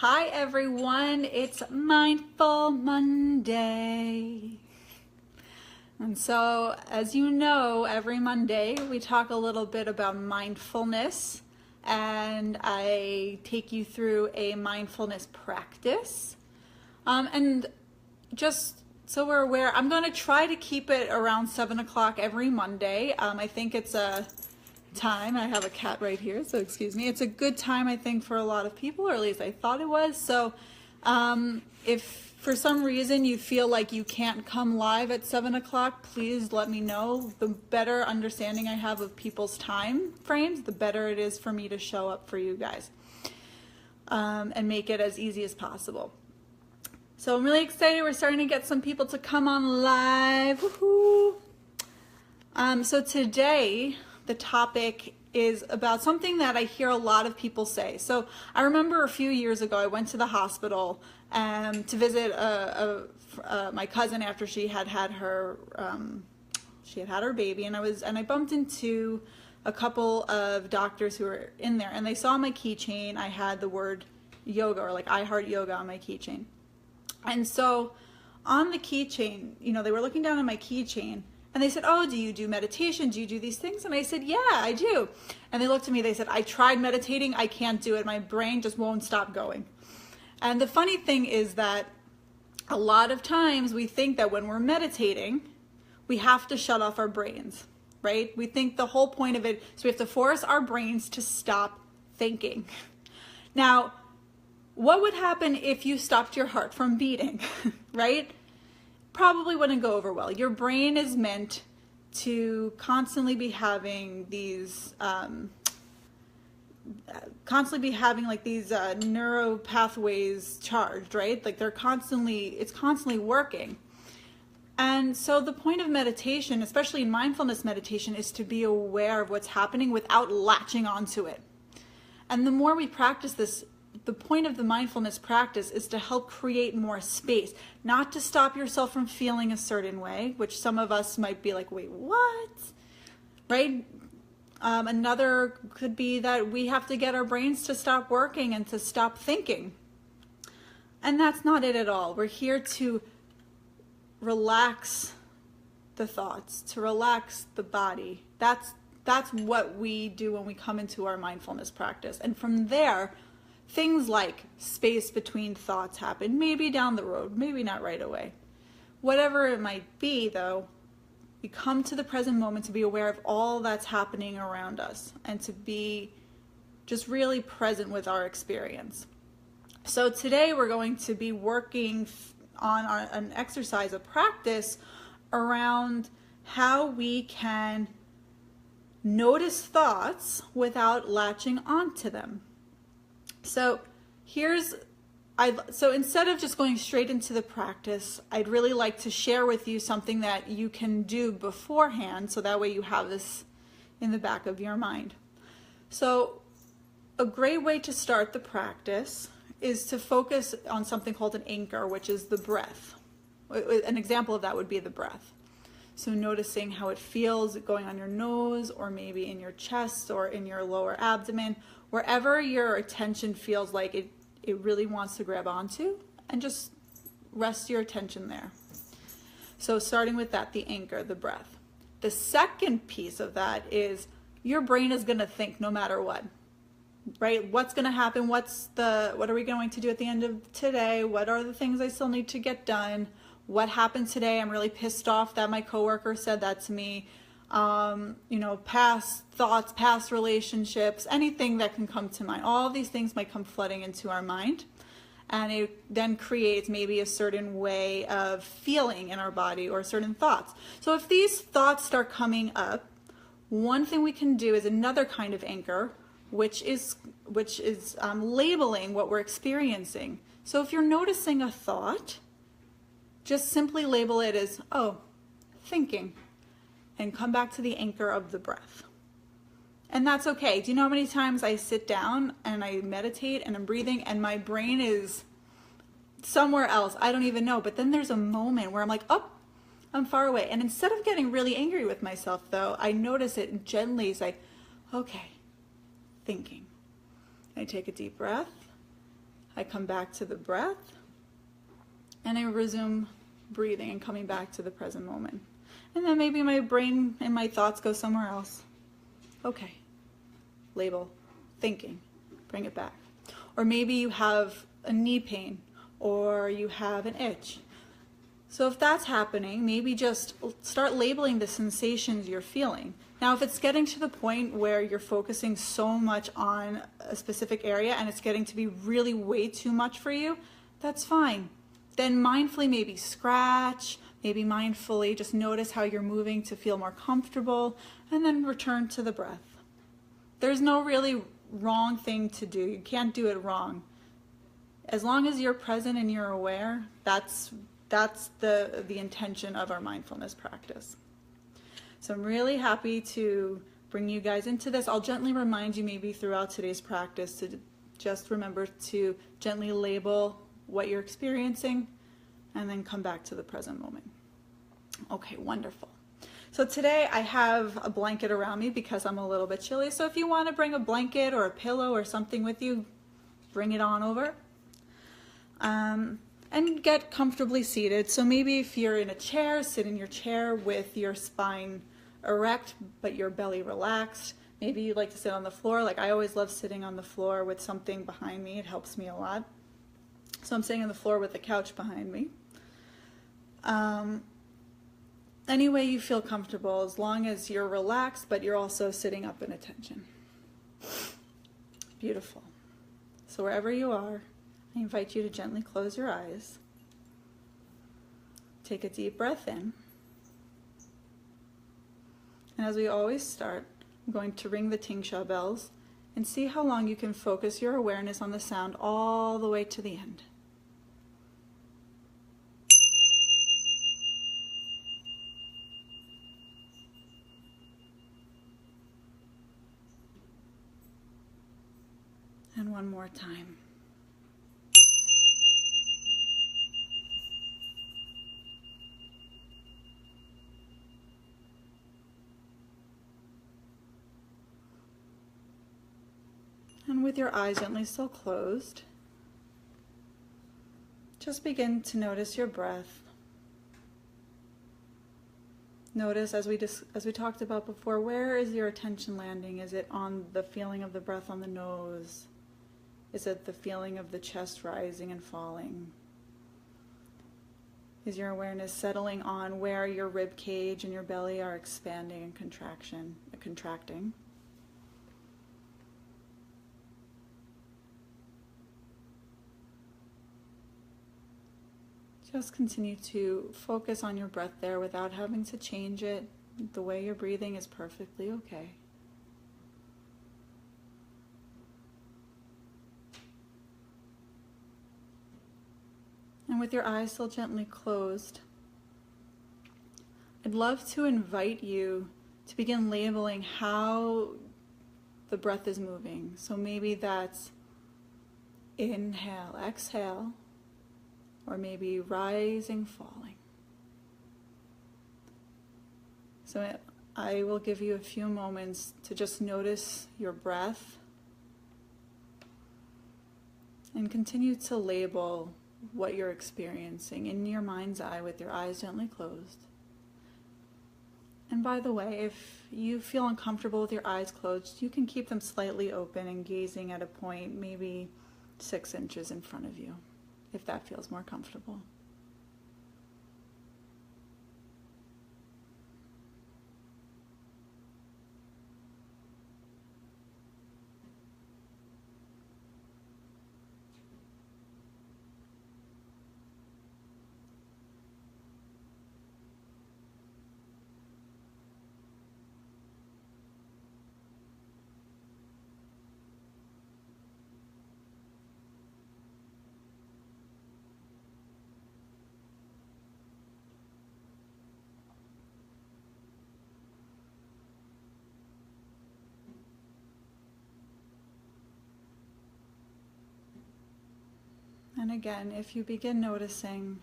Hi everyone, it's Mindful Monday. And so, as you know, every Monday we talk a little bit about mindfulness, and I take you through a mindfulness practice. And just so we're aware, I'm going to try to keep it around 7 o'clock every Monday. I think it's a time. I have a cat right here, so excuse me. It's a good time, I think, for a lot of people, or at least I thought it was. So if for some reason you feel like you can't come live at 7 o'clock, please let me know. The better understanding I have of people's time frames, the better it is for me to show up for you guys and make it as easy as possible. So I'm really excited. We're starting to get some people to come on live. Woohoo! So today, the topic is about something that I hear a lot of people say. So I remember a few years ago, I went to the hospital to visit my cousin after she had had her baby, and I bumped into a couple of doctors who were in there, and they saw my keychain. I had the word yoga, or like I Heart Yoga, on my keychain. And so on the keychain, they were looking down at my keychain, and they said, "Oh, do you do meditation? Do you do these things?" And I said, "Yeah, I do." And they looked at me, they said, "I tried meditating, I can't do it. My brain just won't stop going." And the funny thing is that a lot of times we think that when we're meditating, we have to shut off our brains, right? We think the whole point of it is we have to force our brains to stop thinking. Now, what would happen if you stopped your heart from beating, right? Probably wouldn't go over well. Your brain is meant to constantly be having these neuro pathways charged, right? Like it's constantly working. And so the point of meditation, especially in mindfulness meditation, is to be aware of what's happening without latching onto it. And the more we practice this, the point of the mindfulness practice is to help create more space, not to stop yourself from feeling a certain way, which some of us might be like, wait, what? Right? Another could be that we have to get our brains to stop working and to stop thinking. And that's not it at all. We're here to relax the thoughts, to relax the body. That's what we do when we come into our mindfulness practice. And from there, things like space between thoughts happen, maybe down the road, maybe not right away. Whatever it might be, though, we come to the present moment to be aware of all that's happening around us and to be just really present with our experience. So today we're going to be working on an exercise, a practice around how we can notice thoughts without latching onto them. So instead of just going straight into the practice, I'd really like to share with you something that you can do beforehand, so that way you have this in the back of your mind. So a great way to start the practice is to focus on something called an anchor, which is the breath. An example of that would be the breath. So noticing how it feels going on your nose, or maybe in your chest or in your lower abdomen, wherever your attention feels like it really wants to grab onto, and just rest your attention there. So starting with that, the anchor, the breath. The second piece of that is your brain is going to think no matter what, right? What's going to happen? What are we going to do at the end of today? What are the things I still need to get done? What happened today? I'm really pissed off that my coworker said that to me. Past thoughts, past relationships, anything that can come to mind. All these things might come flooding into our mind, and it then creates maybe a certain way of feeling in our body or certain thoughts. So if these thoughts start coming up, one thing we can do is another kind of anchor, which is labeling what we're experiencing. So if you're noticing a thought, just simply label it as, oh, thinking, and come back to the anchor of the breath. And that's okay. Do you know how many times I sit down and I meditate and I'm breathing and my brain is somewhere else? I don't even know. But then there's a moment where I'm like, oh, I'm far away. And instead of getting really angry with myself, though, I notice it and gently say, okay, thinking. I take a deep breath. I come back to the breath, and I resume breathing and coming back to the present moment. And then maybe my brain and my thoughts go somewhere else. Okay, label, thinking, bring it back. Or maybe you have a knee pain, or you have an itch. So if that's happening, maybe just start labeling the sensations you're feeling. Now, if it's getting to the point where you're focusing so much on a specific area and it's getting to be really way too much for you, that's fine. Then mindfully maybe scratch, maybe mindfully just notice how you're moving to feel more comfortable, and then return to the breath. There's no really wrong thing to do. You can't do it wrong. As long as you're present and you're aware, that's the intention of our mindfulness practice. So I'm really happy to bring you guys into this. I'll gently remind you maybe throughout today's practice to just remember to gently label what you're experiencing and then come back to the present moment. Okay, wonderful. So today I have a blanket around me because I'm a little bit chilly. So if you want to bring a blanket or a pillow or something with you, bring it on over. And get comfortably seated. So maybe if you're in a chair, sit in your chair with your spine erect but your belly relaxed. Maybe you'd like to sit on the floor. Like I always love sitting on the floor with something behind me. It helps me a lot. So I'm sitting on the floor with the couch behind me. Any way you feel comfortable, as long as you're relaxed but you're also sitting up in attention. Beautiful. So wherever you are, I invite you to gently close your eyes. Take a deep breath in. And as we always start, I'm going to ring the Tingsha bells and see how long you can focus your awareness on the sound all the way to the end. And one more time. And with your eyes gently still closed, just begin to notice your breath. Notice, as we talked about before, where is your attention landing? Is it on the feeling of the breath on the nose? Is it the feeling of the chest rising and falling? Is your awareness settling on where your rib cage and your belly are expanding and contracting? Just continue to focus on your breath there without having to change it. The way you're breathing is perfectly okay. And with your eyes still gently closed, I'd love to invite you to begin labeling how the breath is moving. So maybe that's inhale, exhale, or maybe rising, falling. So I will give you a few moments to just notice your breath and continue to label what you're experiencing in your mind's eye with your eyes gently closed. And by the way, if you feel uncomfortable with your eyes closed, you can keep them slightly open and gazing at a point maybe 6 inches in front of you, if that feels more comfortable. And again, if you begin noticing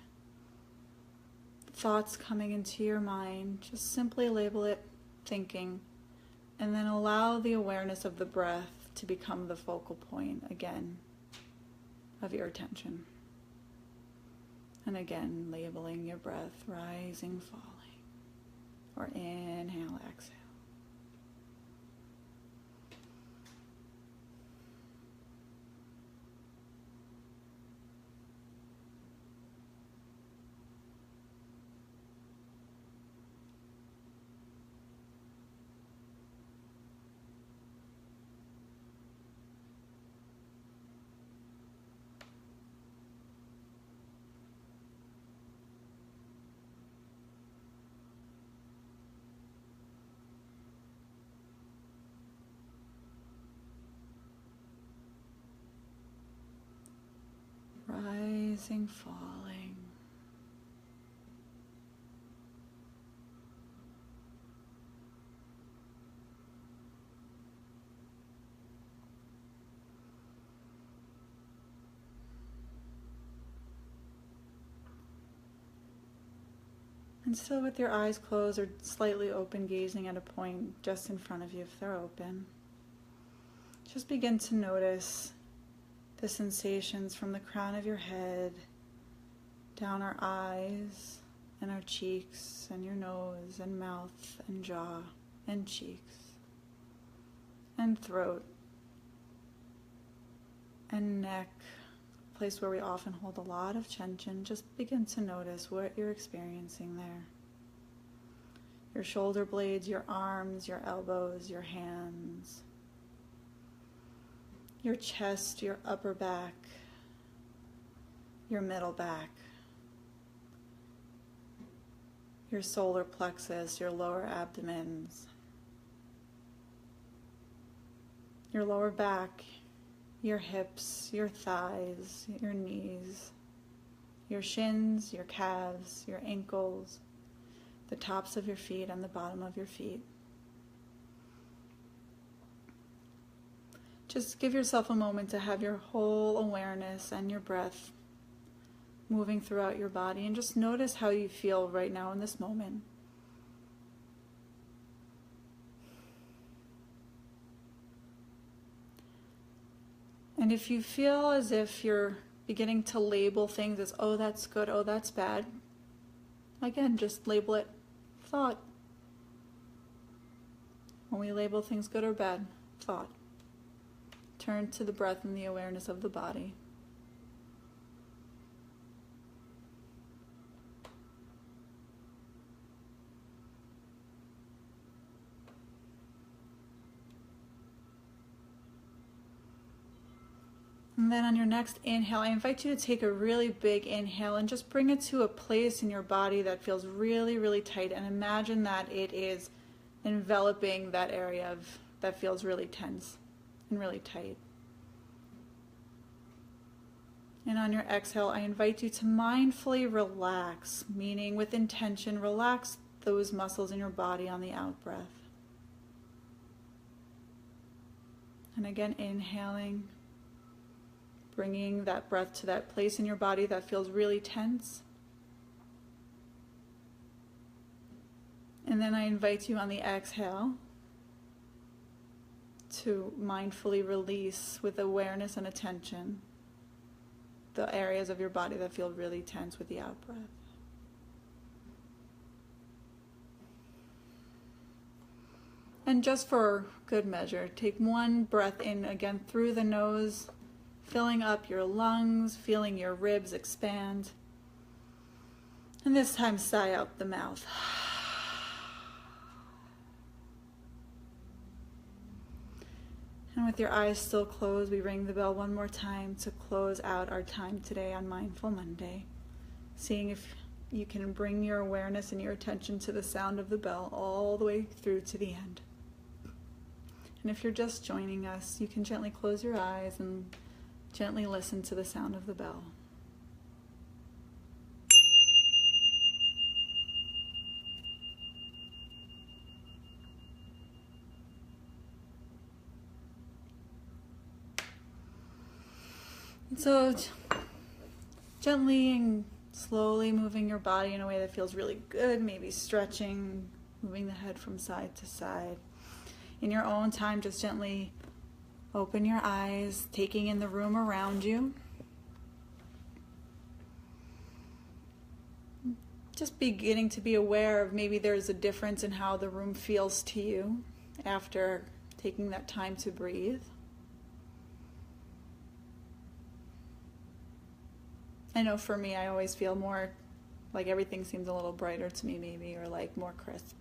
thoughts coming into your mind, just simply label it thinking, and then allow the awareness of the breath to become the focal point again of your attention. And again, labeling your breath, rising, falling, or inhale, exhale. Rising, falling. And still with your eyes closed or slightly open, gazing at a point just in front of you if they're open. Just begin to notice the sensations from the crown of your head, down our eyes, and our cheeks, and your nose, and mouth, and jaw, and cheeks, and throat, and neck, a place where we often hold a lot of tension. Just begin to notice what you're experiencing there. Your shoulder blades, your arms, your elbows, your hands, your chest, your upper back, your middle back, your solar plexus, your lower abdomens, your lower back, your hips, your thighs, your knees, your shins, your calves, your ankles, the tops of your feet and the bottom of your feet. Just give yourself a moment to have your whole awareness and your breath moving throughout your body, and just notice how you feel right now in this moment. And if you feel as if you're beginning to label things as, oh, that's good, oh, that's bad, again, just label it thought. When we label things good or bad, thought. Turn to the breath and the awareness of the body. And then on your next inhale, I invite you to take a really big inhale and just bring it to a place in your body that feels really, really tight. And imagine that it is enveloping that area that feels really tense and really tight. And on your exhale, I invite you to mindfully relax, meaning with intention, relax those muscles in your body on the out breath. And again, inhaling, bringing that breath to that place in your body that feels really tense. And then I invite you on the exhale to mindfully release with awareness and attention the areas of your body that feel really tense with the out breath. And just for good measure, take one breath in again through the nose, filling up your lungs, feeling your ribs expand. And this time, sigh out the mouth. And with your eyes still closed, we ring the bell one more time to close out our time today on Mindful Monday. Seeing if you can bring your awareness and your attention to the sound of the bell all the way through to the end. And if you're just joining us, you can gently close your eyes and gently listen to the sound of the bell. And so gently and slowly moving your body in a way that feels really good, maybe stretching, moving the head from side to side. In your own time, just gently open your eyes, taking in the room around you. just beginning to be aware of maybe there's a difference in how the room feels to you after taking that time to breathe. I know for me, I always feel more like everything seems a little brighter to me maybe, or like more crisp.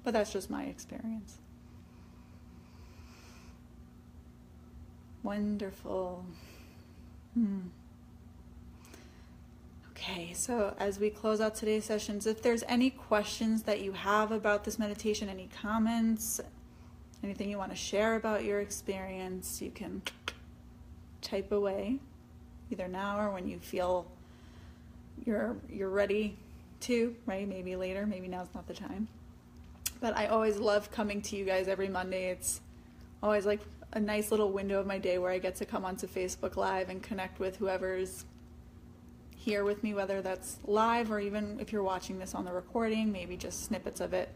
But that's just my experience. Wonderful. Okay, so as we close out today's sessions, if there's any questions that you have about this meditation, any comments, anything you want to share about your experience, you can type away, either now or when you feel you're ready to, right? Maybe later, maybe now's not the time. But I always love coming to you guys every Monday. It's always like a nice little window of my day where I get to come onto Facebook Live and connect with whoever's here with me, whether that's live or even if you're watching this on the recording, maybe just snippets of it,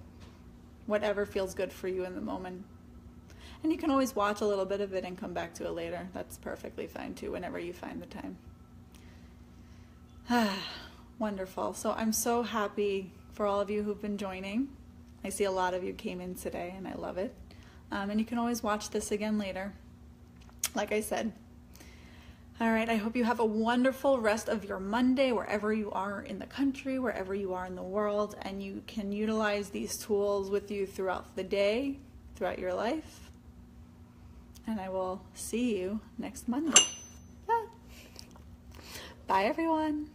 whatever feels good for you in the moment. And you can always watch a little bit of it and come back to it later. That's perfectly fine too, whenever you find the time. Wonderful. So I'm so happy for all of you who've been joining. I see a lot of you came in today and I love it. And you can always watch this again later, like I said. All right, I hope you have a wonderful rest of your Monday, wherever you are in the country, wherever you are in the world, and you can utilize these tools with you throughout the day, throughout your life. And I will see you next Monday. Bye, everyone.